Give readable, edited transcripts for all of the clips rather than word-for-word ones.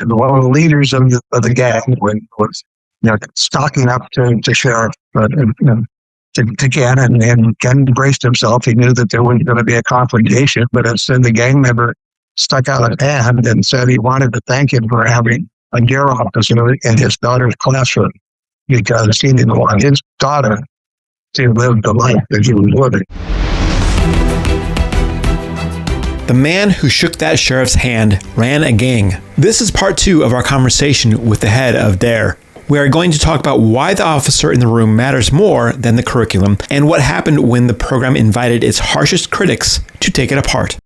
And one of the leaders of the gang was stalking up to Sheriff to Ken, and Ken braced himself. He knew that there was going to be a confrontation, but instead the gang member stuck out his hand and said he wanted to thank him for having a D.A.R.E officer in his daughter's classroom because he didn't want his daughter to live the life that he was living. The man who shook that sheriff's hand ran a gang. This is part 2 of our conversation with the head of D.A.R.E. We are going to talk about why the officer in the room matters more than the curriculum and what happened when the program invited its harshest critics to take it apart.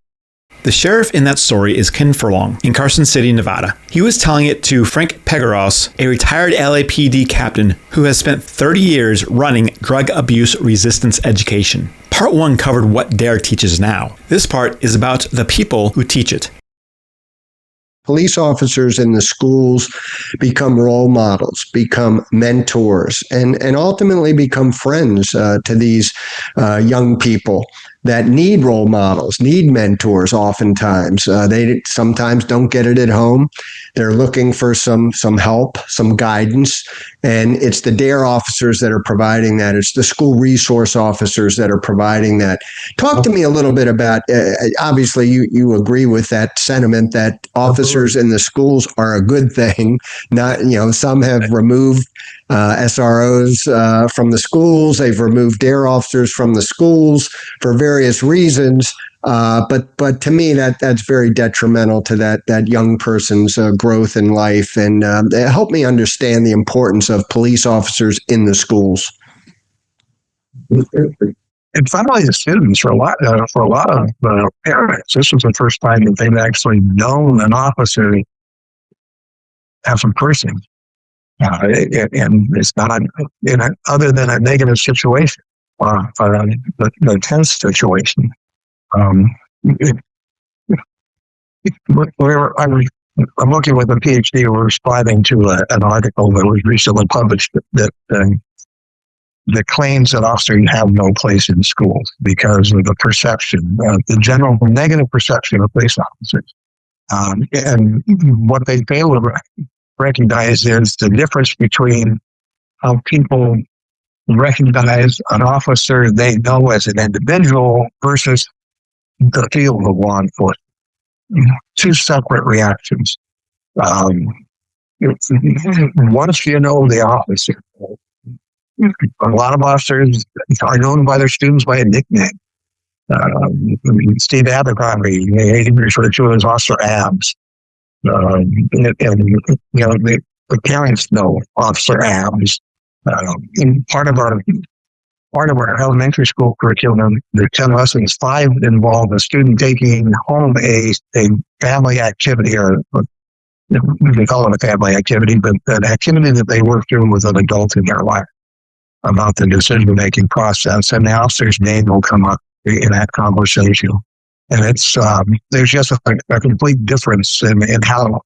The sheriff in that story is Ken Furlong in Carson City, Nevada. He was telling it to Frank Pegueros, a retired LAPD captain who has spent 30 years running drug abuse resistance education. Part 1 covered what D.A.R.E teaches now. This part is about the people who teach it. Police officers in the schools become role models, become mentors, and ultimately become friends to these young people that need role models, need mentors oftentimes. They sometimes don't get it at home. They're looking for some help, some guidance, and it's the D.A.R.E officers that are providing that. It's the school resource officers that are providing that. Talk to me a little bit about, obviously you agree with that sentiment that officers in the schools are a good thing. Not, some have removed SROs from the schools. They've removed D.A.R.E officers from the schools for various reasons. But to me, that's very detrimental to that young person's growth in life. And help me understand the importance of police officers in the schools. And finally, the students, for a lot of parents, this was the first time that they've actually known an officer have some cursing. And it's not other than a negative situation, the tense situation. I'm working with a PhD. We're responding to an article that was recently published that claims that officers have no place in schools because of the perception, the general negative perception of police officers. And what they fail to recognize is the difference between how people recognize an officer they know as an individual versus the field of law enforcement. Two separate reactions. Once you know the officer, a lot of officers are known by their students by a nickname. Steve Abercrombie, he referred to as Officer Abs. The parents know Officer Abs. And part of our elementary school curriculum, the 10 lessons, 5 involve a student taking home a family activity, or we call it a family activity, but an activity that they work through with an adult in their life about the decision-making process, and the officer's name will come up in that conversation. And it's there's just a complete difference in how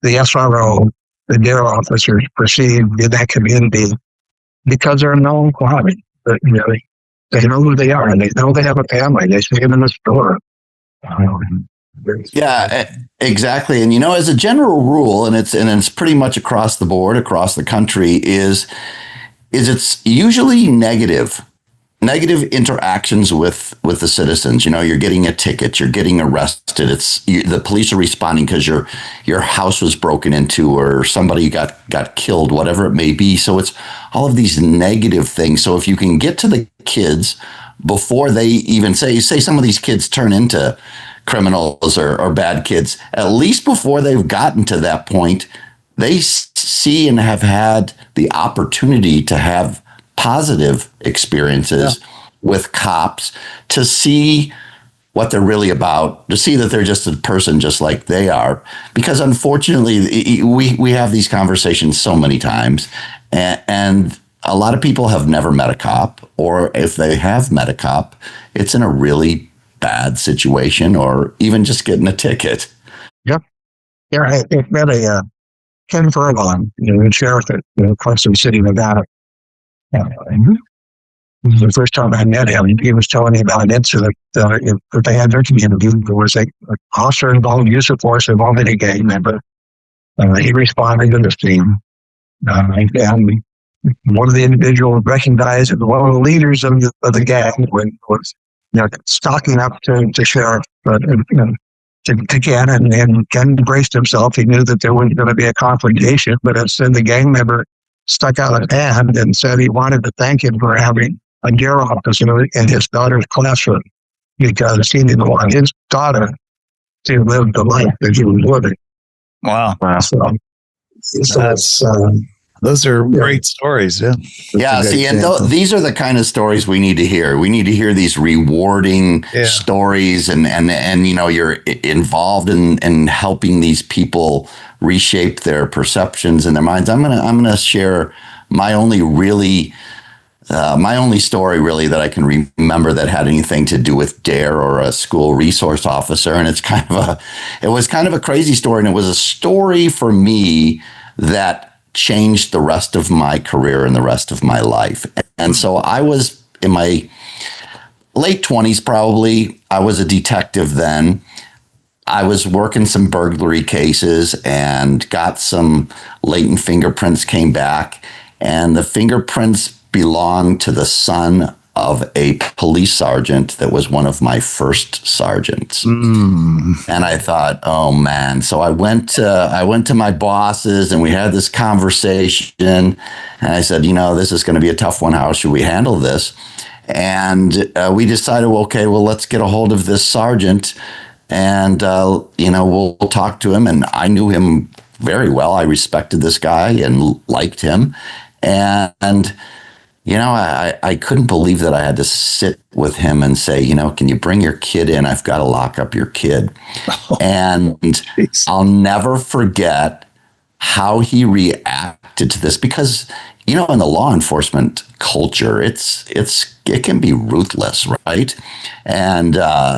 the SRO, the D.A.R.E officers perceived in that community because they're a known quantity. But, they know who they are, and they know they have a family. They see them in the store. Yeah, exactly. And as a general rule, and it's pretty much across the board, across the country, is it's usually negative interactions with the citizens. You're getting a ticket, you're getting arrested. The police are responding because your house was broken into or somebody got killed, whatever it may be. So it's all of these negative things. So if you can get to the kids before they even say some of these kids turn into criminals or bad kids, at least before they've gotten to that point, they see and have had the opportunity to have positive experiences with cops, to see what they're really about, to see that they're just a person just like they are. Because unfortunately, we have these conversations so many times, and a lot of people have never met a cop, or if they have met a cop, it's in a really bad situation, or even just getting a ticket. Yep. Yeah, I met a Ken Furlong, the sheriff at Carson City, Nevada. The first time I met him, he was telling me about an incident that they had their community. There was an officer involved, use of force involved in a gang member. He responded to the scene. And one of the individuals recognized as one of the leaders of the gang was stalking up to Sheriff to Ken, and Ken braced himself. He knew that there was going to be a confrontation, but instead the gang member stuck out his hand and said he wanted to thank him for having a D.A.R.E officer in his daughter's classroom because he didn't want his daughter to live the life that he was living. Wow. So those are great stories. Yeah. Yeah. See, and these are the kind of stories we need to hear. We need to hear these rewarding stories, and you're involved in helping these people reshape their perceptions and their minds. I'm gonna share my only story really that I can remember that had anything to do with D.A.R.E or a school resource officer, and it was kind of a crazy story, and it was a story for me that changed the rest of my career and the rest of my life. And so I was in my late 20s, probably. I was a detective then. I was working some burglary cases and got some latent fingerprints came back, and the fingerprints belonged to the son of a police sergeant that was one of my first sergeants. And I thought, oh man. So I went to my bosses and we had this conversation, and I said, this is going to be a tough one. How should we handle this? And we decided, well, let's get a hold of this sergeant and, we'll talk to him. And I knew him very well. I respected this guy and liked him. And I couldn't believe that I had to sit with him and say, can you bring your kid in? I've got to lock up your kid. And I'll never forget how he reacted to this, because, in the law enforcement culture, it can be ruthless, right? And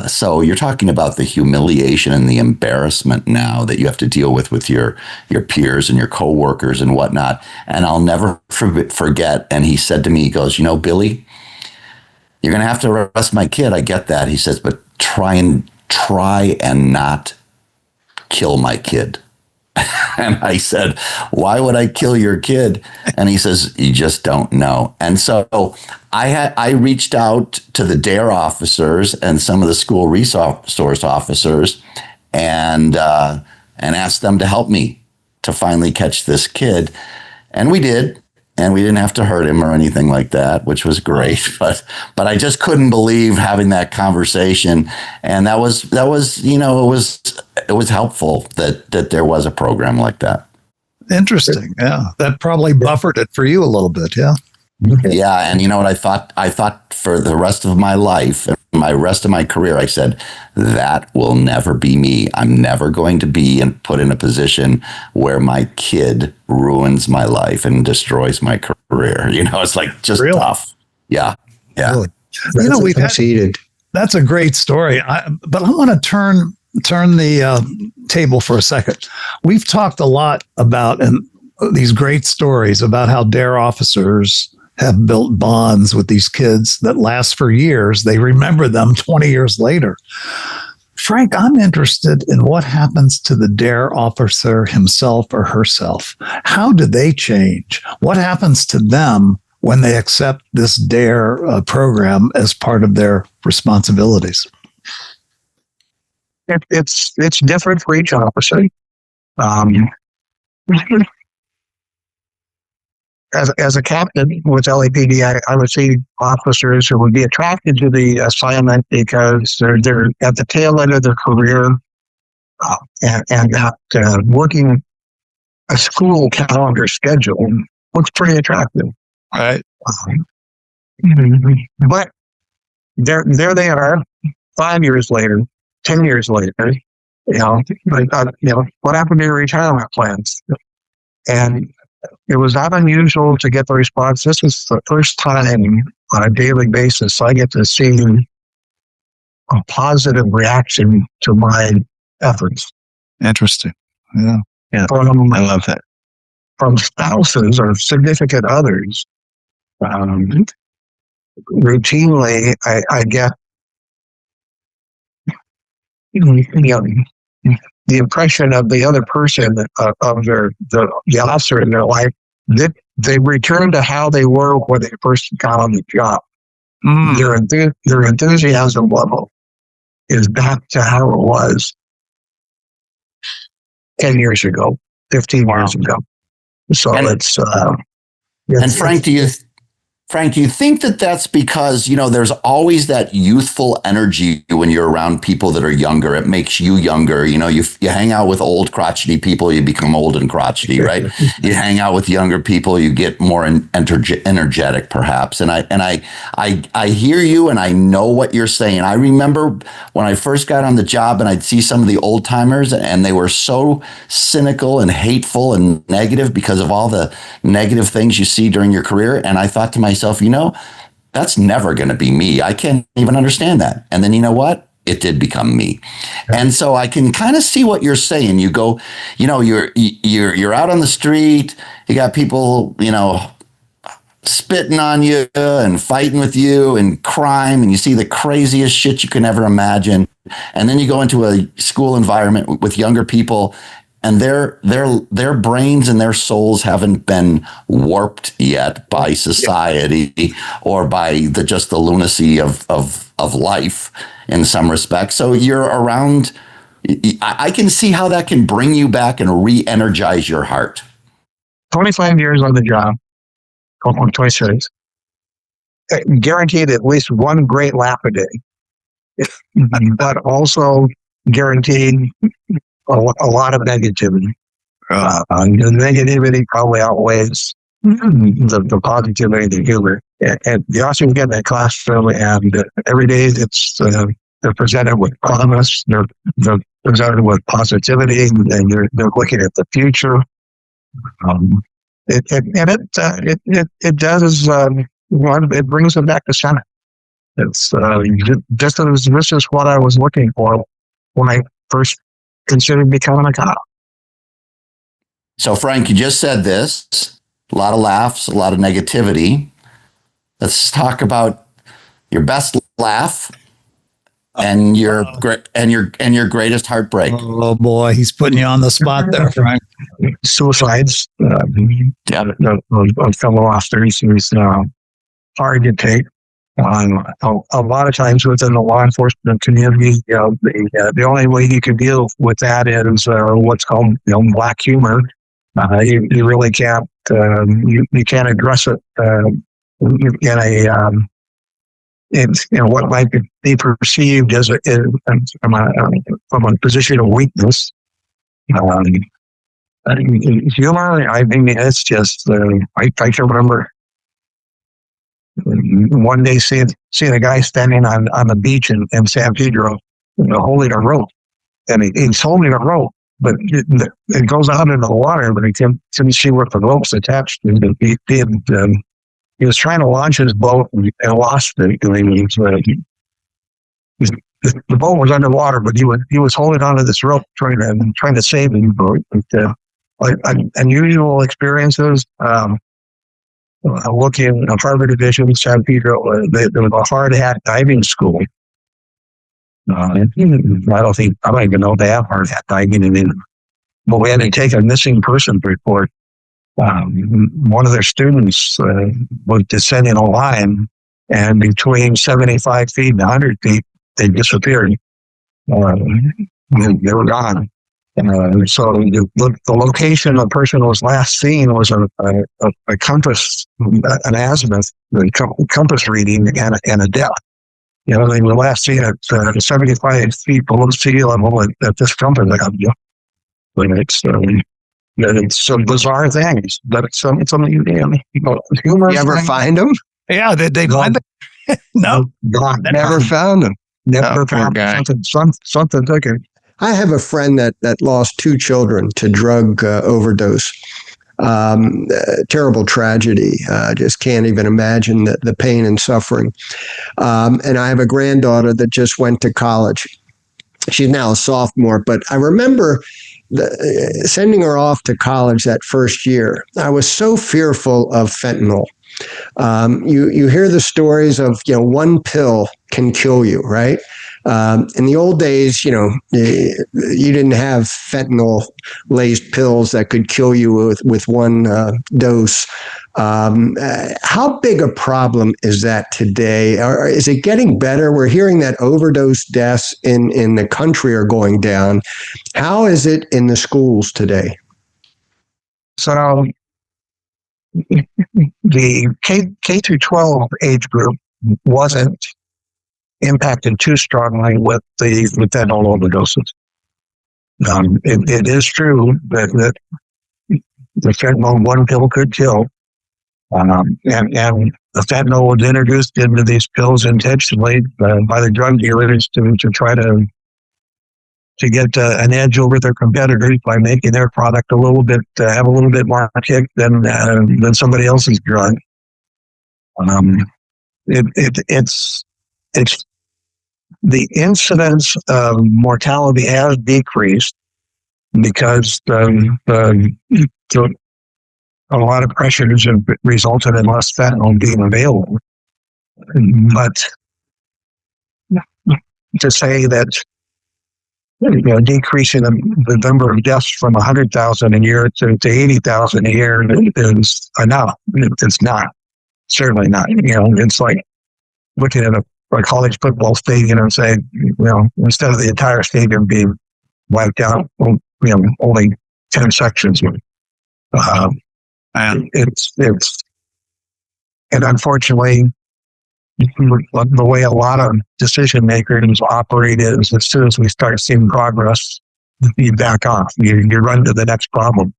so you're talking about the humiliation and the embarrassment now that you have to deal with your peers and your coworkers and whatnot. And I'll never forget. And he said to me, he goes, Billy, you're going to have to arrest my kid. I get that. He says, but try and not kill my kid. And I said, why would I kill your kid? And he says, you just don't know. And so I reached out to the D.A.R.E officers and some of the school resource officers and asked them to help me to finally catch this kid. And we did. And we didn't have to hurt him or anything like that, which was great. But I just couldn't believe having that conversation. And that was it was helpful that there was a program like that. Interesting. Yeah. That probably buffered it for you a little bit. Yeah. Yeah. And you know what I thought? I thought for the rest of my life, my rest of my career, I said, that will never be me. I'm never going to be put in a position where my kid ruins my life and destroys my career. It's like just tough. Yeah. Yeah. Really? We've succeeded. That's a great story. But I want to turn the table for a second. We've talked a lot about these great stories about how D.A.R.E officers have built bonds with these kids that last for years. They remember them 20 years later. Frank, I'm interested in what happens to the D.A.R.E officer himself or herself. How do they change? What happens to them when they accept this D.A.R.E program as part of their responsibilities? It's different for each officer. As a captain with LAPD, I would see officers who would be attracted to the assignment because they're at the tail end of their career and working a school calendar schedule looks pretty attractive. Right. But there they are 5 years later, 10 years later, what happened to your retirement plans? And it was not unusual to get the response. This is the first time on a daily basis I get to see a positive reaction to my efforts. Interesting. Yeah. I love that. From spouses or significant others. Routinely, I get the impression of the other person, of the officer in their life, that they return to how they were when they first got on the job. Their enthusiasm level is back to how it was 10 years ago, 15 years ago. So And- it's Frank, do you think that that's because, there's always that youthful energy when you're around people that are younger? It makes you younger. You hang out with old crotchety people, you become old and crotchety, right? You hang out with younger people, you get more energetic, perhaps. And I hear you, and I know what you're saying. I remember when I first got on the job, and I'd see some of the old timers, and they were so cynical and hateful and negative because of all the negative things you see during your career. And I thought to myself, that's never going to be me. I can't even understand that. And then you know what? It did become me. And so I can kind of see what you're saying. You go, you're out on the street, you got people, spitting on you and fighting with you and crime, and you see the craziest shit you can ever imagine. And then you go into a school environment with younger people, and their brains and their souls haven't been warped yet by society or by the lunacy of life in some respects. So you're around. I can see how that can bring you back and re-energize your heart. 25 years on the job, going on 26, guaranteed at least one great laugh a day, but also guaranteed a lot of negativity. The negativity probably outweighs the positivity, the humor. And you also get in that classroom, and every day they're presented with promise, they're presented with positivity, and they're looking at the future. It does. It brings them back to center. It's this is what I was looking for when I first considered becoming a cop. So, Frank, you just said this. A lot of laughs, a lot of negativity. Let's talk about your best laugh and your greatest heartbreak. Oh boy, he's putting you on the spot there, Frank. Suicides. Of fellow officers is hard to take. A lot of times within the law enforcement community, the only way you can deal with that is what's called black humor. You really can't you can't address it in what might be perceived as from a position of weakness. Humor, I mean, it's just I can remember one day seeing a guy standing on the beach in San Pedro, holding a rope, and he's holding a rope, but it goes out into the water, but he couldn't see what the rope's attached to. He was trying to launch his boat and lost it. The boat was underwater, but he was holding onto this rope, trying to save the boat. Unusual experiences. Looking at Harvard Division, San Pedro, there was a hard hat diving school. I don't even know if they have hard hat diving in it. But we had to take a missing person report. One of their students was descending a line, and between 75 feet and 100 feet, they disappeared. They were gone. So the location the person was last seen was a compass, an azimuth, compass reading, and a depth. They were last seen at 75 feet below sea level at this compass. It's some bizarre things, but it's something humor. You ever find them? Yeah, they find them. No, never found them. Never found something took it. I have a friend that lost 2 children to drug overdose. Terrible tragedy. Just can't even imagine the pain and suffering. And I have a granddaughter that just went to college. She's now a sophomore, but I remember sending her off to college that first year. I was so fearful of fentanyl. You hear the stories of, one pill can kill you, right? In the old days, you didn't have fentanyl laced pills that could kill you with one dose. How big a problem is that today? Or is it getting better? We're hearing that overdose deaths in the country are going down. How is it in the schools today? So the K through 12 age group wasn't impacted too strongly with the fentanyl overdoses. It is true that the fentanyl one pill could kill, and the fentanyl was introduced into these pills intentionally by the drug dealers to try to get an edge over their competitors by making their product have a little bit more kick than somebody else's drug. It's the incidence of mortality has decreased because a lot of pressures have resulted in less fentanyl being available. But to say that decreasing the number of deaths from 100,000 a year to 80,000 a year is enough. It's not. Certainly not. It's like looking at a college football stadium and saying, instead of the entire stadium being wiped out, only 10 sections. And unfortunately, the way a lot of decision makers operate is as soon as we start seeing progress, you back off. You run to the next problem,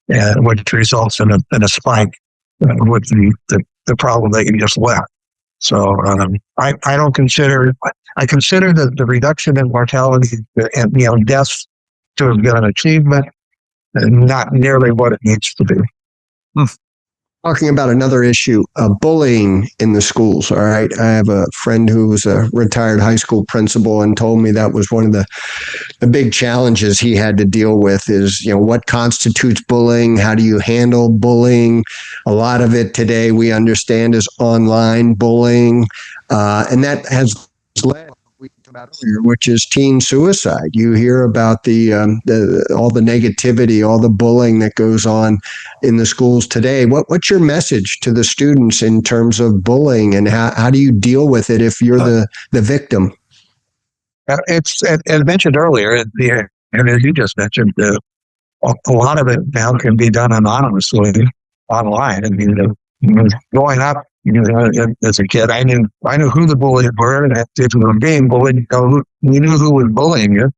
which results in a spike with the problem that you just left. So I consider that the reduction in mortality and deaths to have been an achievement, and not nearly what it needs to be. Talking about another issue, bullying in the schools. All right. I have a friend who was a retired high school principal and told me that was one of the big challenges he had to deal with is, what constitutes bullying? How do you handle bullying? A lot of it today we understand is online bullying. And that has led we talked about earlier, which is teen suicide. You hear about all the negativity, all the bullying that goes on in the schools today. What's your message to the students in terms of bullying, and how do you deal with it if you're the victim? It's as mentioned earlier, and as you just mentioned, a lot of it now can be done anonymously online. I mean, growing up, as a kid, I knew who the bullies were, and if you were being bullied, we knew who was bullying you.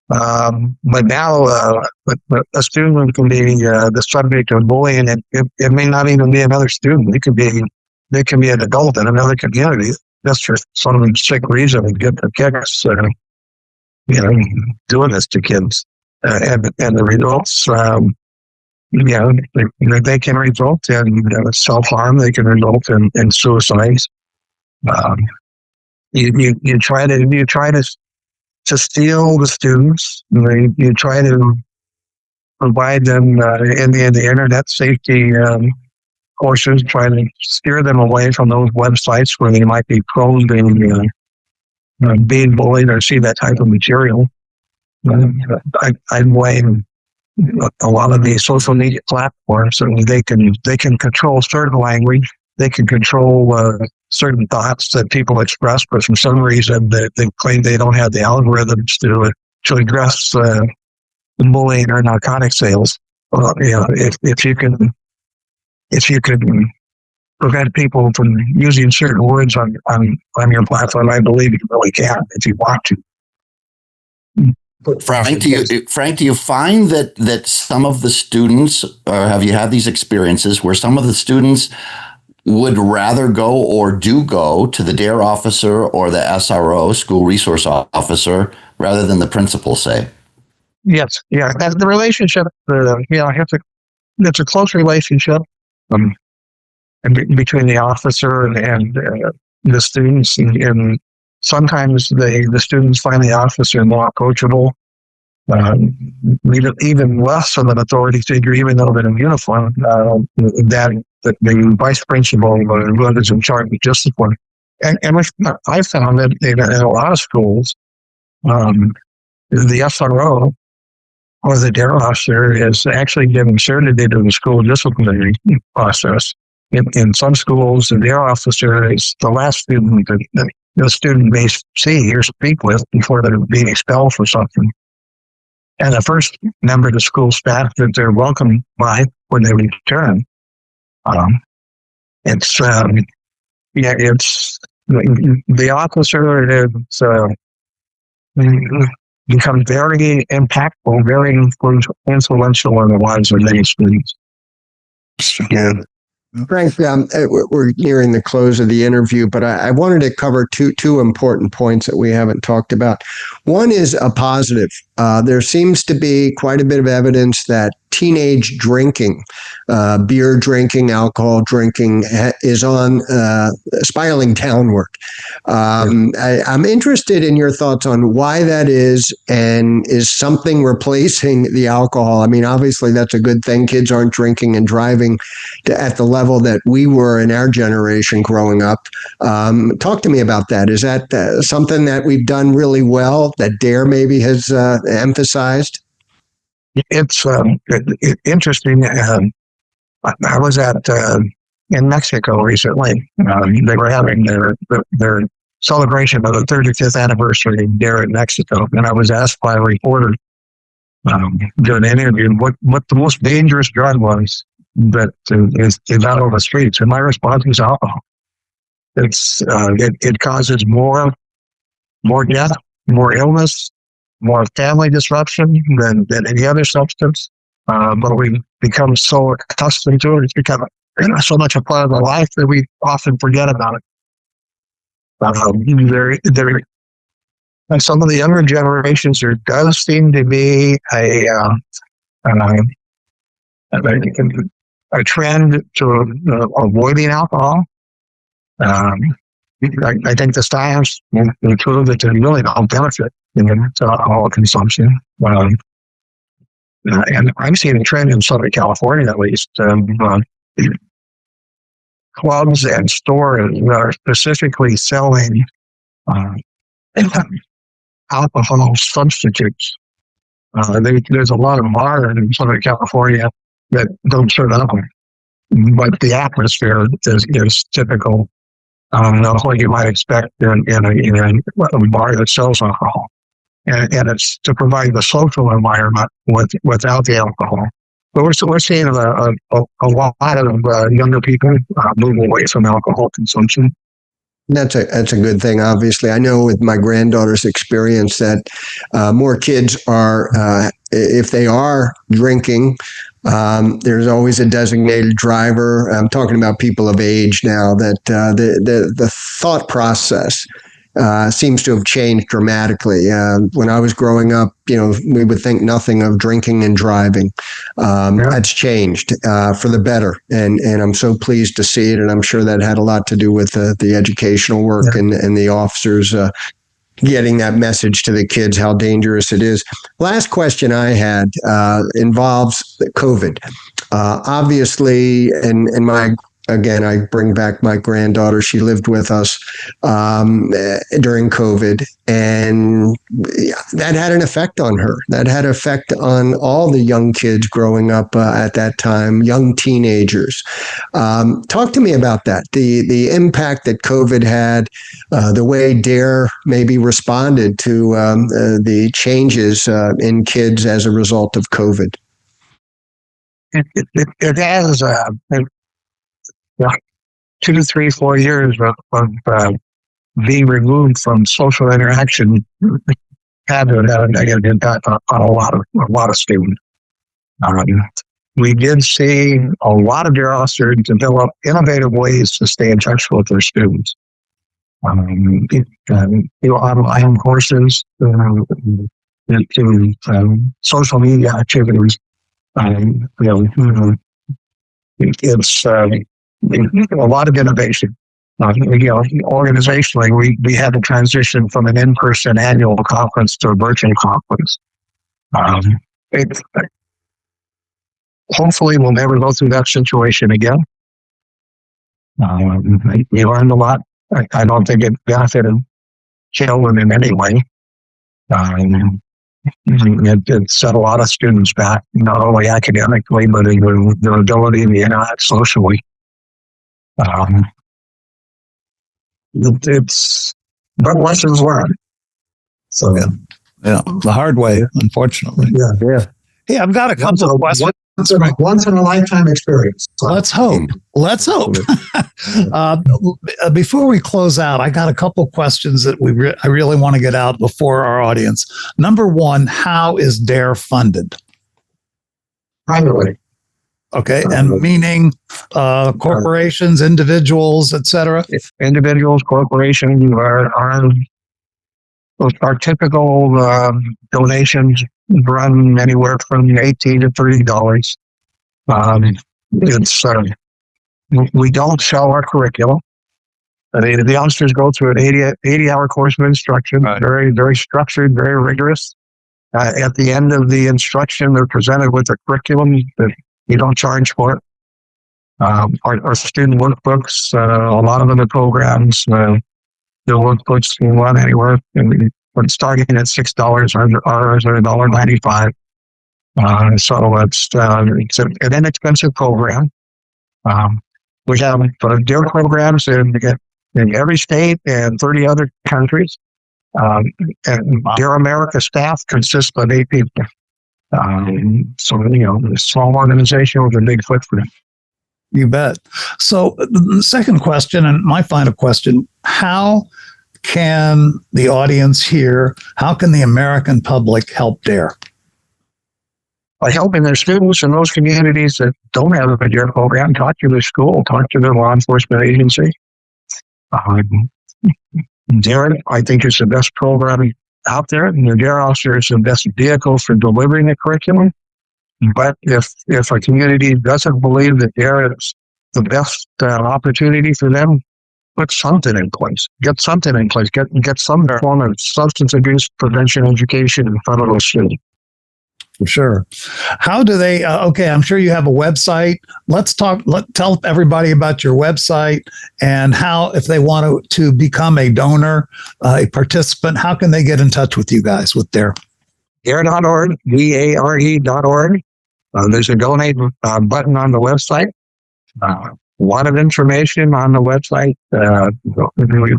But now, a student can be the subject of bullying, and it may not even be another student. They can be an adult in another community just for some sick reason and get the kicks, doing this to kids, and the results. They can result in self-harm. They can result in suicides. You try to steal the students. You try to provide them in the internet safety courses. Try to steer them away from those websites where they might be prone to being bullied or see that type of material. I blame a lot of the social media platforms. Certainly, they can control certain language. They can control certain thoughts that people express, but for some reason, they claim they don't have the algorithms to address bullying or narcotic sales. If you can prevent people from using certain words on your platform, I believe you really can if you want to. Frank, do you find that some of the students, or have you had these experiences where some of the students would rather go or do go to the D.A.R.E officer or the SRO, school resource officer, rather than the principal, say? Yes, yeah. That's the relationship. It's a close relationship between the officer and the students, and sometimes the students find the officer more approachable, even less of an authority figure, even though they're in uniform, that the vice principal is in charge of discipline. and I found that in a lot of schools, the SRO or the D.A.R.E officer is actually getting inserted into the school disciplinary process. In some schools, the D.A.R.E officer is the last student that the student may see or speak with before they're being expelled for something. And the first member of the school staff that they're welcomed by when they return. It's the officer becomes very impactful, very influential in the lives of many students. Yeah. Frank, we're nearing the close of the interview, but I wanted to cover two important points that we haven't talked about. One is a positive. There seems to be quite a bit of evidence that teenage drinking, beer drinking, alcohol drinking, is on spiraling downward. I'm interested in your thoughts on why that is, and is something replacing the alcohol? I mean, obviously that's a good thing. Kids aren't drinking and driving at the level that we were in our generation growing up. Talk to me about that. Is that something that we've done really well, that D.A.R.E maybe has emphasized? It's interesting. I was in Mexico recently. They were having their celebration of the 35th anniversary of D.A.R.E in Mexico, and I was asked by a reporter during an interview what the most dangerous drug was that is out on the streets, and my response was alcohol. It causes more death, more illness, more family disruption than any other substance. But we become so accustomed to it. It's become so much a part of our life that we often forget about it. And some of the younger generations, there does seem to be a trend to avoiding alcohol. I think the science will prove that they really don't benefit to alcohol consumption. And I'm seeing a trend in Southern California, at least. Clubs and stores are specifically selling alcohol substitutes. There's a lot of bars in Southern California that don't serve alcohol, but the atmosphere is typical of what you might expect in a bar that sells alcohol. And it's to provide the social environment without the alcohol. But we're seeing a lot of younger people move away from alcohol consumption. That's a good thing. Obviously, I know with my granddaughter's experience that more kids are, if they are drinking, there's always a designated driver. I'm talking about people of age now. That the thought process seems to have changed dramatically. When I was growing up, we would think nothing of drinking and driving. That's changed for the better, and I'm so pleased to see it. And I'm sure that had a lot to do with the educational work and the officers getting that message to the kids how dangerous it is. Last question I had involves COVID. Obviously, and Again, I bring back my granddaughter. She lived with us during COVID, and that had an effect on her. That had an effect on all the young kids growing up at that time, young teenagers. Talk to me about that, the impact that COVID had, the way D.A.R.E maybe responded to the changes in kids as a result of COVID. It has 2 to 3, 4 years of being removed from social interaction had to have a negative impact on a lot of students. We did see a lot of D.A.R.E officers develop innovative ways to stay in touch with their students. Online courses, to social media activities. It's a lot of innovation. Organizationally, we had to transition from an in-person annual conference to a virtual conference. Hopefully, we'll never go through that situation again. We learned a lot I don't think it benefited children in any way. It set a lot of students back, not only academically, but in their ability to interact socially. But lessons learned. So, Yeah, the hard way, unfortunately. yeah. Hey, I've got a couple of questions. Once in a lifetime experience. So, Let's hope. Let's hope. Before we close out, I got a couple questions that I really want to get out before our audience. Number one, how is D.A.R.E funded? privately. Okay, and meaning corporations, individuals, etc. Individuals, corporations our typical donations run anywhere from $18 to $30. It's we don't sell our curriculum. The youngsters go through an 80-hour course of instruction, right. Very, very structured, very rigorous. At the end of the instruction, they're presented with a curriculum that you don't charge for it. Our student workbooks, a lot of them are programs. The workbooks can run anywhere from starting at $6, ours are $1.95. So it's an inexpensive program. We have D.A.R.E programs in every state and 30 other countries. And D.A.R.E America staff consists of 8 people. So, a small organization with a big footprint. You bet. So the second question, and my final question, how can the audience here, how can the American public help D.A.R.E? By helping their students in those communities that don't have a D.A.R.E program, talk to their school, talk to their law enforcement agency. D.A.R.E, I think, is the best program out there, and the D.A.R.E officer is the best vehicle for delivering the curriculum. But if a community doesn't believe that D.A.R.E is the best opportunity for them, put something in place. Get something in place. Get some form of substance abuse prevention education in front of those students. For sure. How do they, okay, I'm sure you have a website. Tell everybody about your website and how, if they want to become a donor, a participant, how can they get in touch with you guys with D.A.R.E? D.A.R.E.org, D.A.R.E.org. There's a donate button on the website. A lot of information on the website.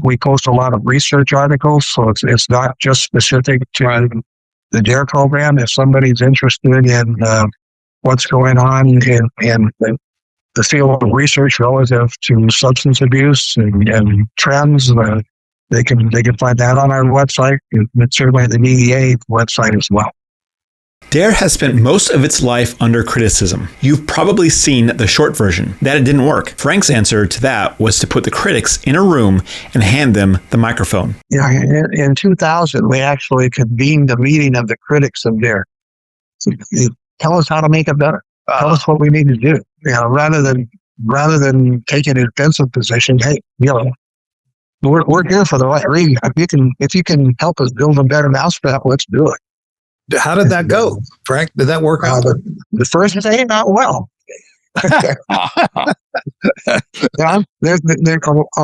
We post a lot of research articles, so it's not just specific to the D.A.R.E program. If somebody's interested in what's going on in the field of research relative to substance abuse and trends, they can find that on our website. It's certainly the DEA website as well. D.A.R.E has spent most of its life under criticism. You've probably seen the short version, that it didn't work. Frank's answer to that was to put the critics in a room and hand them the microphone. Yeah, in 2000, we actually convened a meeting of the critics of D.A.R.E. So, tell us how to make it better. Tell us what we need to do. Rather than taking a defensive position, hey, we're here for the right reason. If you can help us build a better mousetrap, let's do it. How did that go, Frank? Did that work out? The first day, not well. Yeah, there's a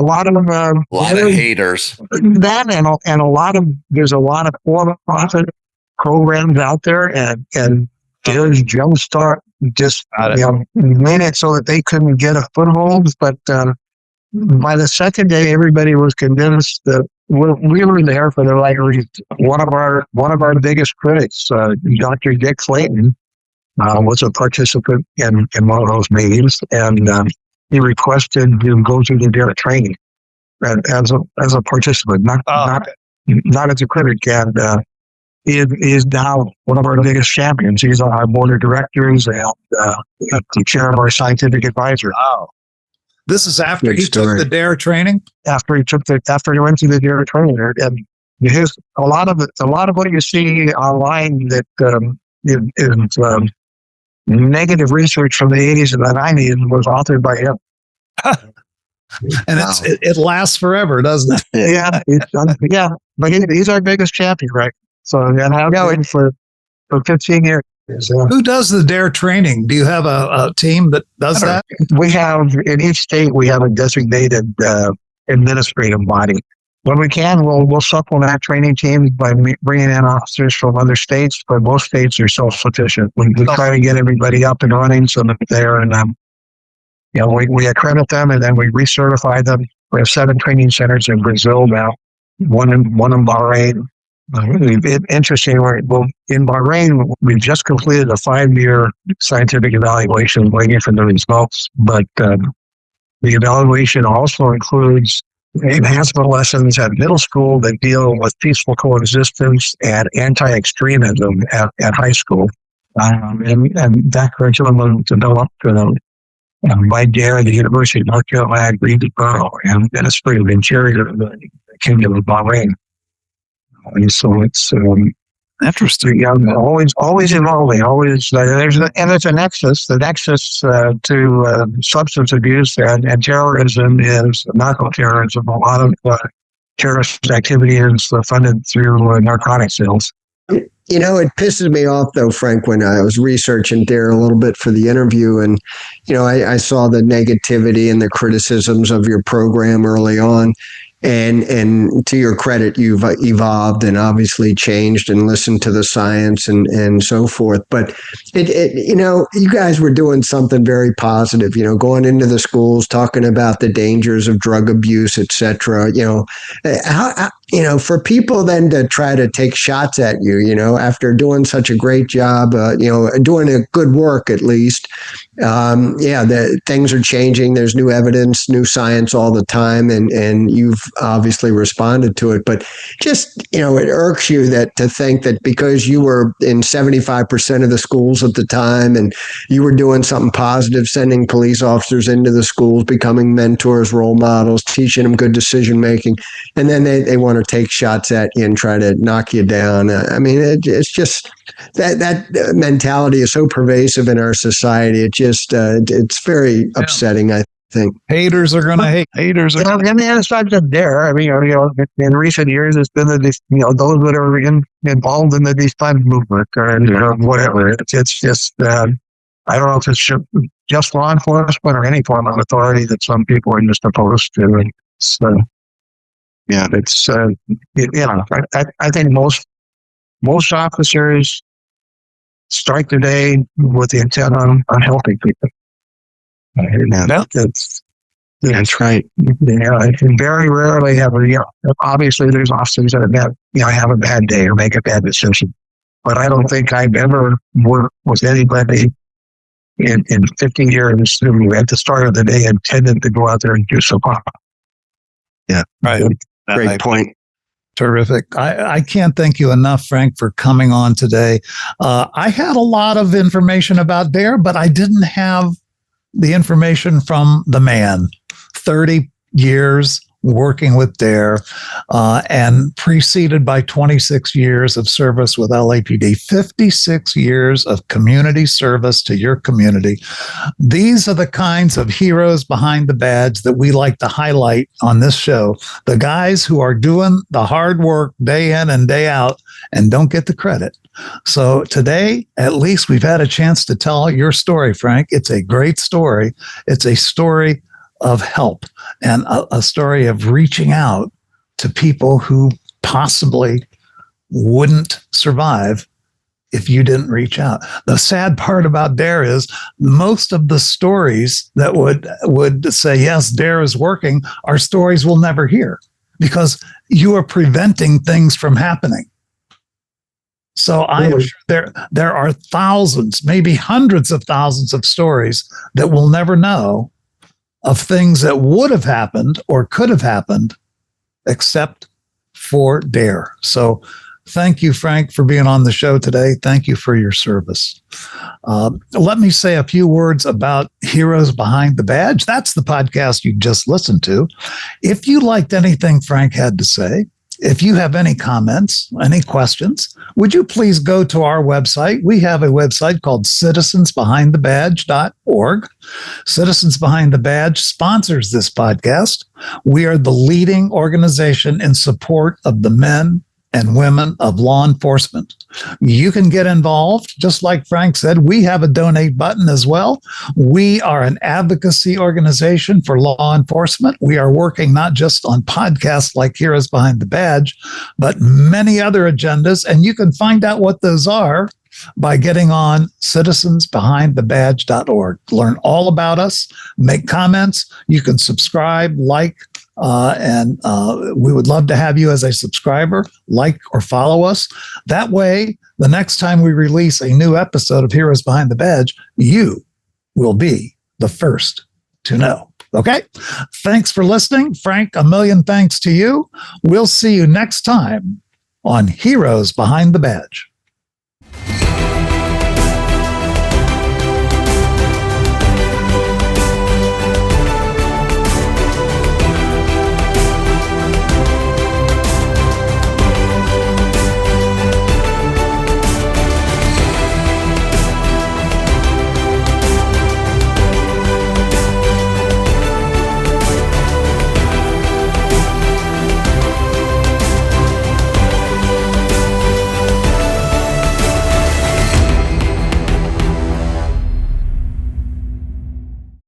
lot of haters. That there's a lot of for-profit programs out there, and D.A.R.E's Jumpstart just made it so that they couldn't get a foothold. But by the second day, everybody was convinced that we were there for the right reason. One of our biggest critics, Dr. Dick Clayton, was a participant in one of those meetings, and he requested to go through the D.A.R.E training as a participant, not as a critic. And he is now one of our biggest champions. He's on our board of directors and the chair of our scientific advisor. Wow. This is after he took the D.A.R.E training? After he went through the D.A.R.E training. And a lot of what you see online that is negative research from the 80s and the 90s was authored by him. And it lasts forever, doesn't it? Yeah. But he's our biggest champion, right? So, and I've been for 15 years. Who does the D.A.R.E training? Do you have a team that does that? We have, in each state, we have a designated administrative body. When we can, we'll supplement training teams by bringing in officers from other states, but most states are self-sufficient. We try to get everybody up and running so that they're in, we accredit them and then we recertify them. We have 7 training centers in Brazil now, one in Bahrain. Interesting. Well, in Bahrain, we've just completed a 5-year scientific evaluation, waiting for the results. But the evaluation also includes enhancement lessons at middle school that deal with peaceful coexistence and anti-extremism at high school. And that curriculum was developed by D.A.R.E, the University of North Carolina, Greensboro, and Ministry of Interior of the Kingdom of Bahrain. And so it's Interesting. yeah, always evolving. Always there's a nexus. The nexus to substance abuse and terrorism is narco-terrorism. A lot of terrorist activity is funded through narcotic sales. You know, it pisses me off, though, Frank, when I was researching D.A.R.E a little bit for the interview. And, I saw the negativity and the criticisms of your program early on. And to your credit, you've evolved and obviously changed and listened to the science and so forth. But you guys were doing something very positive, going into the schools, talking about the dangers of drug abuse, et cetera. For people then to try to take shots at you, after doing such a great job, doing a good work at least. The things are changing. There's new evidence, new science all the time, and you've obviously responded to it. But just, it irks you that to think that because you were in 75% of the schools at the time and you were doing something positive, sending police officers into the schools, becoming mentors, role models, teaching them good decision making, and then they want to take shots at you and try to knock you down. It's just that mentality is so pervasive in our society. It's very upsetting, I think. Haters are going to hate. Haters are. And it's not just there. In recent years, it's been those that are involved in the defund movement or whatever. It's just I don't know if it's just law enforcement or any form of authority that some people are just opposed to. And so, I think most officers start their day with the intent on helping people. That's right. And very rarely have obviously there's officers that have a bad day or make a bad decision. But I don't think I've ever worked with anybody in 50 years who at the start of the day intended to go out there and do some harm. Yeah. Right. Great point. Terrific. I can't thank you enough, Frank, for coming on today. I had a lot of information about D.A.R.E, but I didn't have the information from the man. 30 years working with D.A.R.E, and preceded by 26 years of service with LAPD, 56 years of community service to your community. These are the kinds of heroes behind the badge that we like to highlight on this show. The guys who are doing the hard work day in and day out and don't get the credit. So today, at least we've had a chance to tell your story, Frank. It's a great story. It's a story of help and a story of reaching out to people who possibly wouldn't survive if you didn't reach out. The sad part about D.A.R.E is most of the stories that would say, yes, D.A.R.E is working, are stories we'll never hear because you are preventing things from happening. So I am sure there are thousands, maybe hundreds of thousands of stories that we'll never know of things that would have happened or could have happened except for D.A.R.E. So thank you, Frank, for being on the show today. Thank you for your service. Let me say a few words about Heroes Behind the Badge. That's the podcast you just listened to. If you liked anything Frank had to say, if you have any comments, any questions, would you please go to our website? We have a website called citizensbehindthebadge.org. Citizens Behind the Badge sponsors this podcast. We are the leading organization in support of the men and women of law enforcement. You can get involved. Just like Frank said, we have a donate button as well. We are an advocacy organization for law enforcement. We are working not just on podcasts like Heroes Behind the Badge, but many other agendas. And you can find out what those are by getting on citizensbehindthebadge.org. Learn all about us, make comments. You can subscribe, like, and we would love to have you as a subscriber, like or follow us. That way, the next time we release a new episode of Heroes Behind the Badge, you will be the first to know. Okay? Thanks for listening. Frank, a million thanks to you. We'll see you next time on Heroes Behind the Badge.